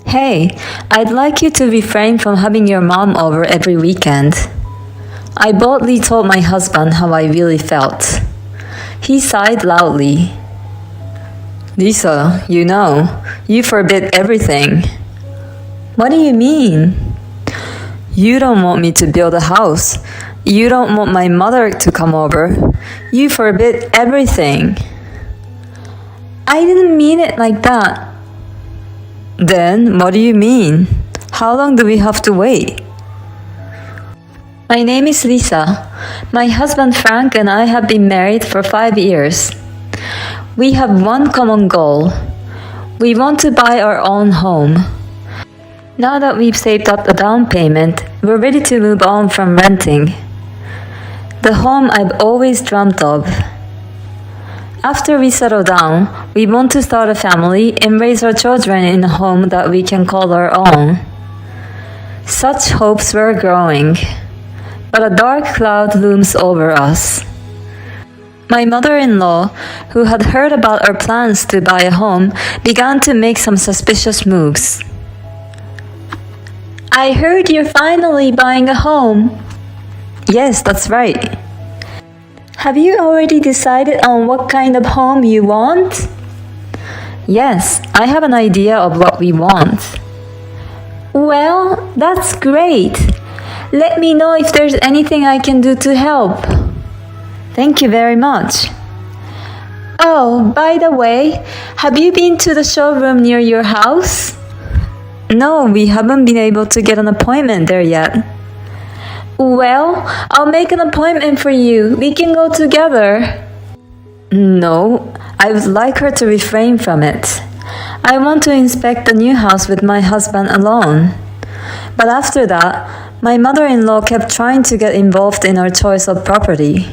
Hey, I'd like you to refrain from having your mom over every weekend. I boldly told my husband how I really felt. He sighed loudly. Lisa, you forbid everything. What do you mean? You don't want me to build a house. You don't want my mother to come over. You forbid everything. I didn't mean it like that. Then, what do you mean? How long do we have to wait? My name is Lisa. My husband Frank and I have been married for 5 years. We have one common goal. We want to buy our own home. Now that we've saved up a down payment, we're ready to move on from renting. The home I've always dreamt of. After we settle down, we want to start a family and raise our children in a home that we can call our own. Such hopes were growing, but a dark cloud looms over us. My mother-in-law, who had heard about our plans to buy a home, began to make some suspicious moves. I heard you're finally buying a home. Yes, that's right. Have you already decided on what kind of home you want? Yes, I have an idea of what we want. Well, that's great. Let me know if there's anything I can do to help. Thank you very much. Oh, by the way, have you been to the showroom near your house? No, we haven't been able to get an appointment there yet. Well, I'll make an appointment for you. We can go together. No, I would like her to refrain from it. I want to inspect the new house with my husband alone. But after that, my mother-in-law kept trying to get involved in our choice of property.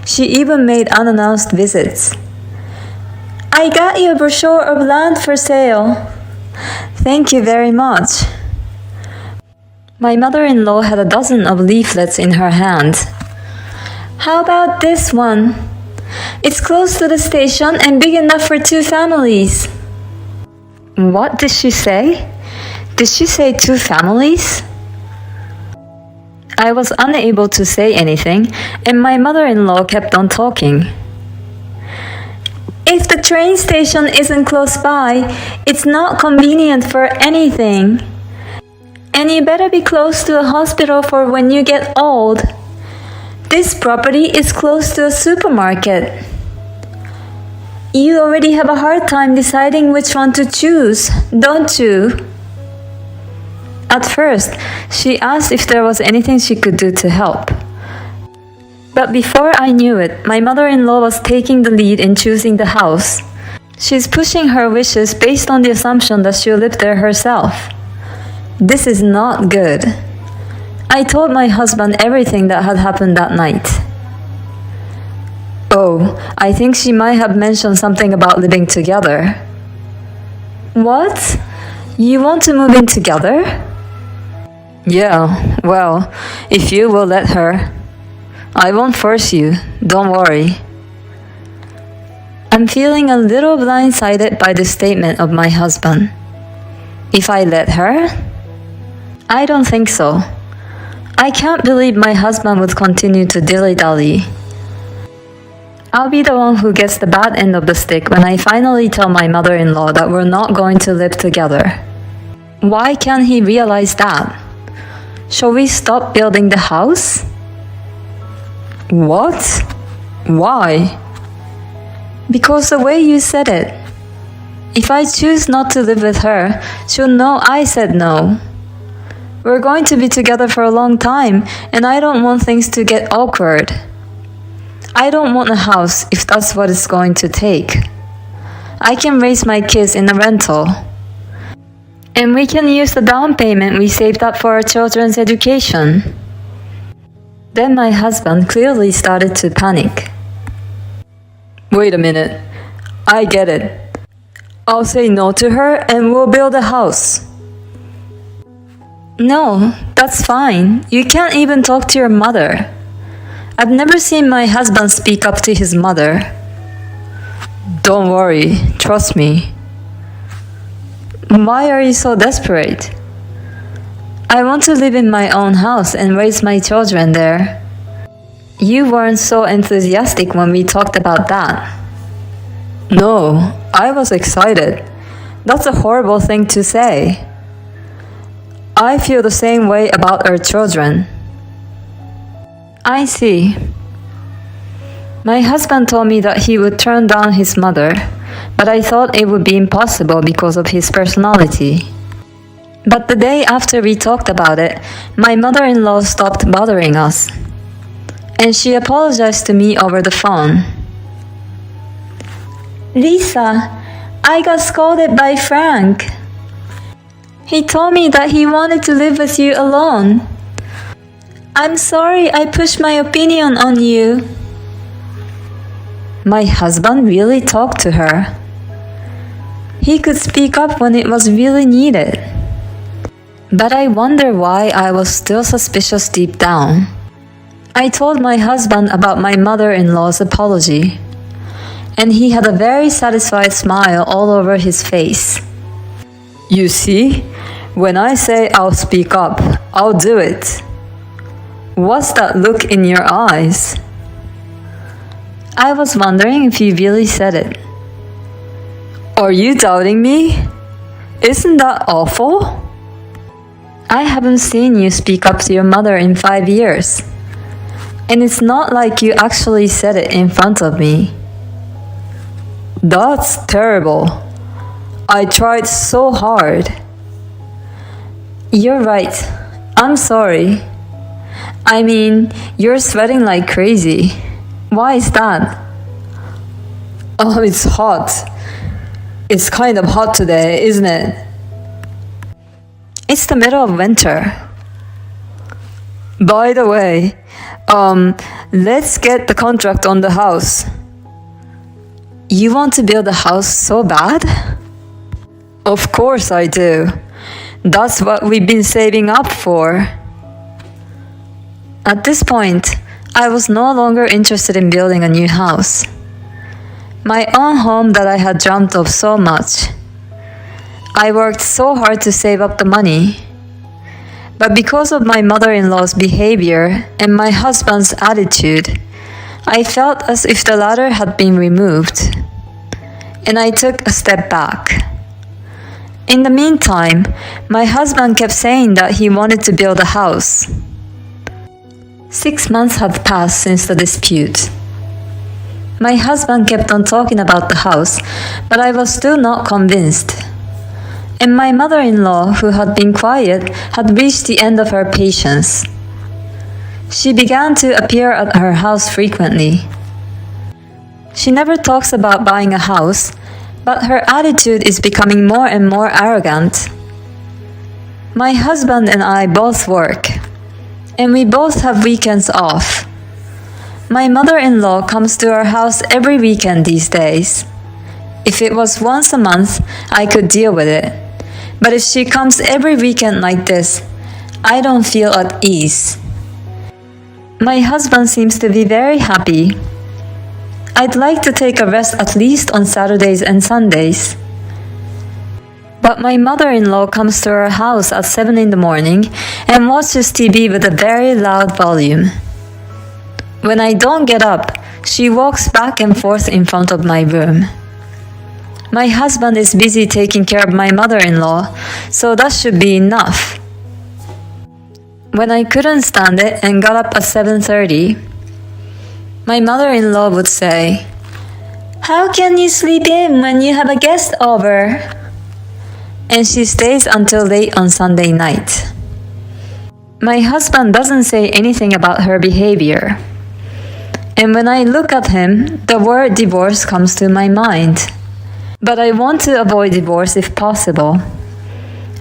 She even made unannounced visits. I got you a brochure of land for sale. Thank you very much. My mother-in-law had a dozen of leaflets in her hand. How about this one? It's close to the station and big enough for 2 families. What did she say? Did she say 2 families? I was unable to say anything, and my mother-in-law kept on talking. If the train station isn't close by, it's not convenient for anything. And you better be close to a hospital for when you get old. This property is close to a supermarket. You already have a hard time deciding which one to choose, don't you? At first, she asked if there was anything she could do to help. But before I knew it, my mother-in-law was taking the lead in choosing the house. She's pushing her wishes based on the assumption that she'll live there herself. This is not good. I told my husband everything that had happened that night. Oh, I think she might have mentioned something about living together. What? You want to move in together? Yeah, well, if you will let her. I won't force you, don't worry. I'm feeling a little blindsided by the statement of my husband. If I let her? I don't think so. I can't believe my husband would continue to dilly-dally. I'll be the one who gets the bad end of the stick when I finally tell my mother-in-law that we're not going to live together. Why can't he realize that? Shall we stop building the house? What? Why? Because the way you said it. If I choose not to live with her, she'll know I said no. We're going to be together for a long time, and I don't want things to get awkward. I don't want a house if that's what it's going to take. I can raise my kids in a rental. And we can use the down payment we saved up for our children's education. Then my husband clearly started to panic. Wait a minute. I get it. I'll say no to her and we'll build a house. No, that's fine. You can't even talk to your mother. I've never seen my husband speak up to his mother. Don't worry, trust me. Why are you so desperate? I want to live in my own house and raise my children there. You weren't so enthusiastic when we talked about that. No, I was excited. That's a horrible thing to say. I feel the same way about our children. I see. My husband told me that he would turn down his mother, but I thought it would be impossible because of his personality. But the day after we talked about it, my mother-in-law stopped bothering us. And she apologized to me over the phone. Lisa, I got scolded by Frank. He told me that he wanted to live with you alone. I'm sorry I pushed my opinion on you. My husband really talked to her. He could speak up when it was really needed. But I wonder why I was still suspicious deep down. I told my husband about my mother-in-law's apology, and he had a very satisfied smile all over his face. You see, when I say I'll speak up, I'll do it. What's that look in your eyes? I was wondering if you really said it. Are you doubting me? Isn't that awful? I haven't seen you speak up to your mother in 5 years. And it's not like you actually said it in front of me. That's terrible. I tried so hard. You're right. I'm sorry. I mean, you're sweating like crazy. Why is that? Oh, it's hot. It's kind of hot today, isn't it? It's the middle of winter. By the way, let's get the contract on the house. You want to build a house so bad? Of course I do. That's what we've been saving up for. At this point, I was no longer interested in building a new house. My own home that I had dreamt of so much. I worked so hard to save up the money. But because of my mother-in-law's behavior and my husband's attitude, I felt as if the ladder had been removed. And I took a step back. In the meantime, my husband kept saying that he wanted to build a house. 6 months had passed since the dispute. My husband kept on talking about the house, but I was still not convinced. And my mother-in-law, who had been quiet, had reached the end of her patience. She began to appear at her house frequently. She never talks about buying a house, but her attitude is becoming more and more arrogant. My husband and I both work, and we both have weekends off. My mother-in-law comes to our house every weekend these days. If it was once a month, I could deal with it. But if she comes every weekend like this, I don't feel at ease. My husband seems to be very happy. I'd like to take a rest at least on Saturdays and Sundays. But my mother-in-law comes to our house at 7 in the morning and watches TV with a very loud volume. When I don't get up, she walks back and forth in front of my room. My husband is busy taking care of my mother-in-law, so that should be enough. When I couldn't stand it and got up at 7:30, my mother-in-law would say, "How can you sleep in when you have a guest over?" And she stays until late on Sunday night. My husband doesn't say anything about her behavior. And when I look at him, the word divorce comes to my mind. But I want to avoid divorce if possible.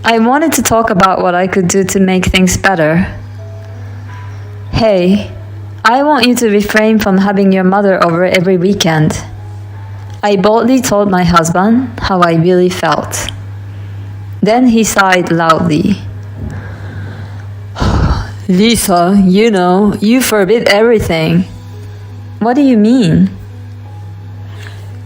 I wanted to talk about what I could do to make things better. Hey, I want you to refrain from having your mother over every weekend. I boldly told my husband how I really felt. Then he sighed loudly. Lisa, you forbid everything. What do you mean?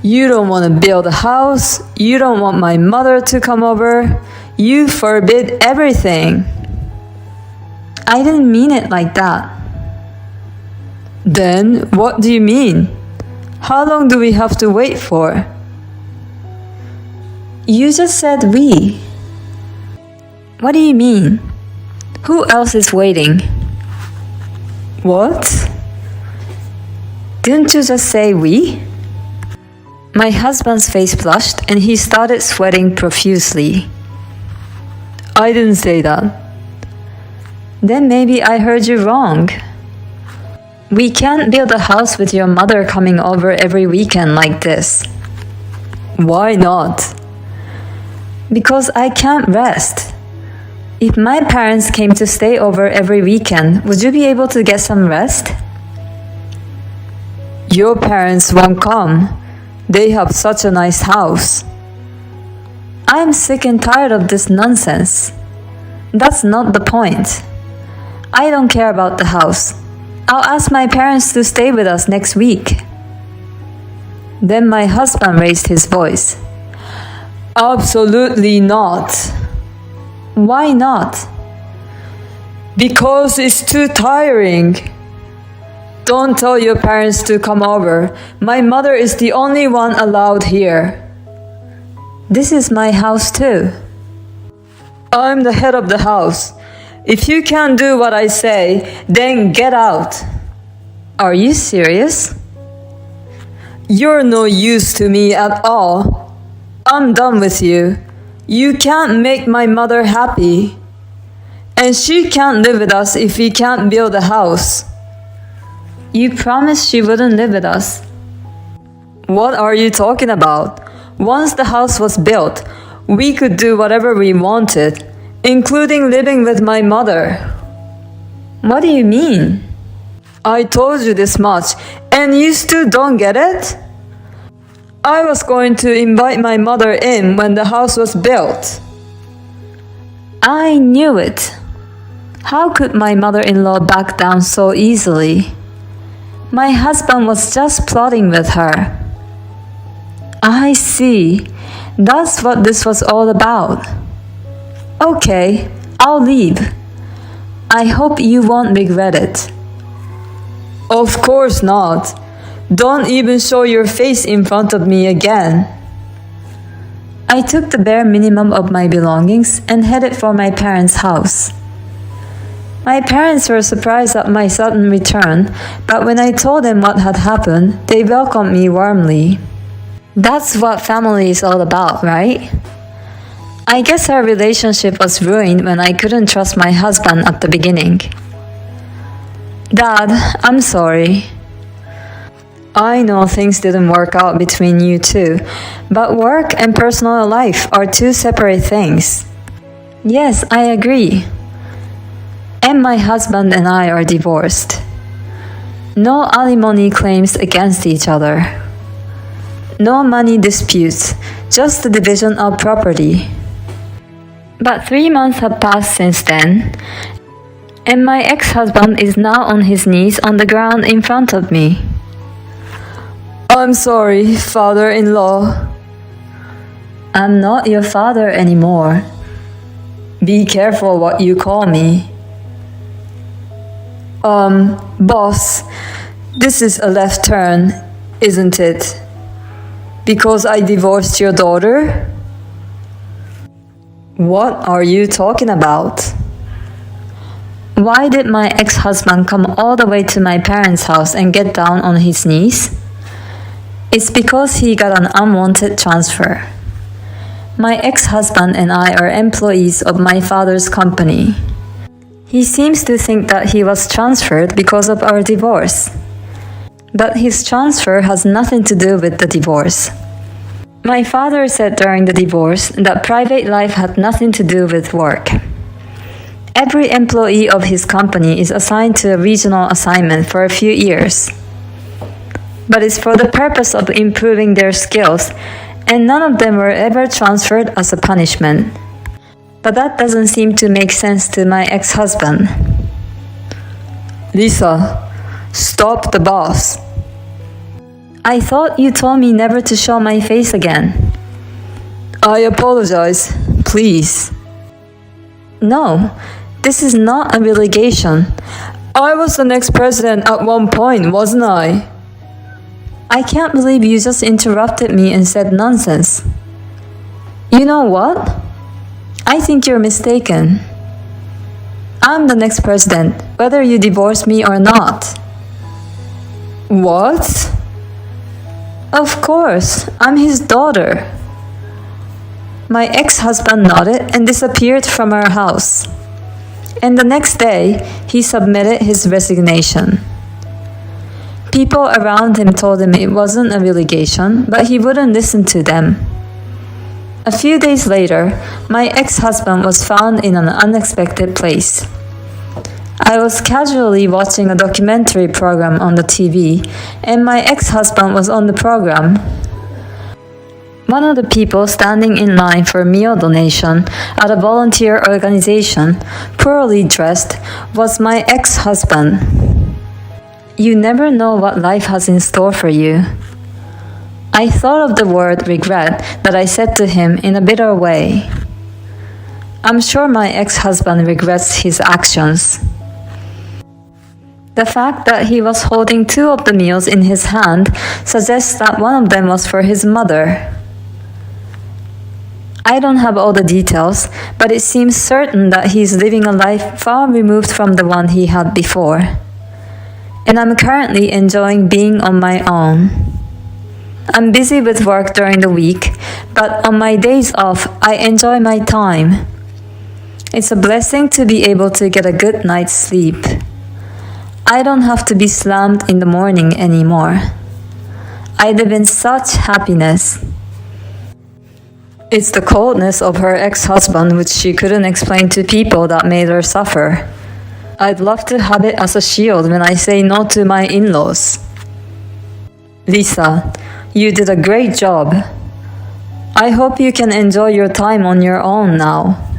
You don't want to build a house. You don't want my mother to come over. You forbid everything. I didn't mean it like that. Then what do you mean? How long do we have to wait for? You just said we. What do you mean? Who else is waiting? What? Didn't you just say we? My husband's face flushed and he started sweating profusely. I didn't say that. Then maybe I heard you wrong. We can't build a house with your mother coming over every weekend like this. Why not? Because I can't rest. If my parents came to stay over every weekend, would you be able to get some rest? Your parents won't come. They have such a nice house. I'm sick and tired of this nonsense. That's not the point. I don't care about the house. I'll ask my parents to stay with us next week. Then my husband raised his voice. Absolutely not. Why not? Because it's too tiring. Don't tell your parents to come over. My mother is the only one allowed here. This is my house too. I'm the head of the house. If you can't do what I say, then get out. Are you serious? You're no use to me at all. I'm done with you. You can't make my mother happy. And she can't live with us if we can't build a house. You promised she wouldn't live with us. What are you talking about? Once the house was built, we could do whatever we wanted, including living with my mother. What do you mean? I told you this much, and you still don't get it? I was going to invite my mother in when the house was built. I knew it. How could my mother-in-law back down so easily? My husband was just plotting with her. I see. That's what this was all about. Okay, I'll leave. I hope you won't regret it. Of course not. Don't even show your face in front of me again. I took the bare minimum of my belongings and headed for my parents' house. My parents were surprised at my sudden return, but when I told them what had happened, they welcomed me warmly. That's what family is all about, right? I guess our relationship was ruined when I couldn't trust my husband at the beginning. Dad, I'm sorry. I know things didn't work out between you two, but work and personal life are two separate things. Yes, I agree. And my husband and I are divorced. No alimony claims against each other. No money disputes, just the division of property. But 3 months have passed since then, and my ex-husband is now on his knees on the ground in front of me. I'm sorry, father-in-law. I'm not your father anymore. Be careful what you call me. Boss, this is a left turn, isn't it? Because I divorced your daughter? What are you talking about? Why did my ex-husband come all the way to my parents' house and get down on his knees? It's because he got an unwanted transfer. My ex-husband and I are employees of my father's company. He seems to think that he was transferred because of our divorce. But his transfer has nothing to do with the divorce. My father said during the divorce that private life had nothing to do with work. Every employee of his company is assigned to a regional assignment for a few years. But it's for the purpose of improving their skills, and none of them were ever transferred as a punishment. But that doesn't seem to make sense to my ex-husband. Lisa, stop the boss. I thought you told me never to show my face again. I apologize. Please. No, this is not a relegation. I was the next president at one point, wasn't I? I can't believe you just interrupted me and said nonsense. You know what? I think you're mistaken. I'm the next president, whether you divorce me or not. What? Of course, I'm his daughter. My ex-husband nodded and disappeared from our house. And the next day, he submitted his resignation. People around him told him it wasn't a relegation, but he wouldn't listen to them. A few days later, my ex-husband was found in an unexpected place. I was casually watching a documentary program on the TV, and my ex-husband was on the program. One of the people standing in line for meal donation at a volunteer organization, poorly dressed, was my ex-husband. You never know what life has in store for you. I thought of the word regret that I said to him in a bitter way. I'm sure my ex-husband regrets his actions. The fact that he was holding two of the meals in his hand suggests that one of them was for his mother. I don't have all the details, but it seems certain that he's living a life far removed from the one he had before. And I'm currently enjoying being on my own. I'm busy with work during the week, but on my days off, I enjoy my time. It's a blessing to be able to get a good night's sleep. I don't have to be slammed in the morning anymore. I live in such happiness. It's the coldness of her ex-husband which she couldn't explain to people that made her suffer. I'd love to have it as a shield when I say no to my in-laws. Lisa, you did a great job. I hope you can enjoy your time on your own now.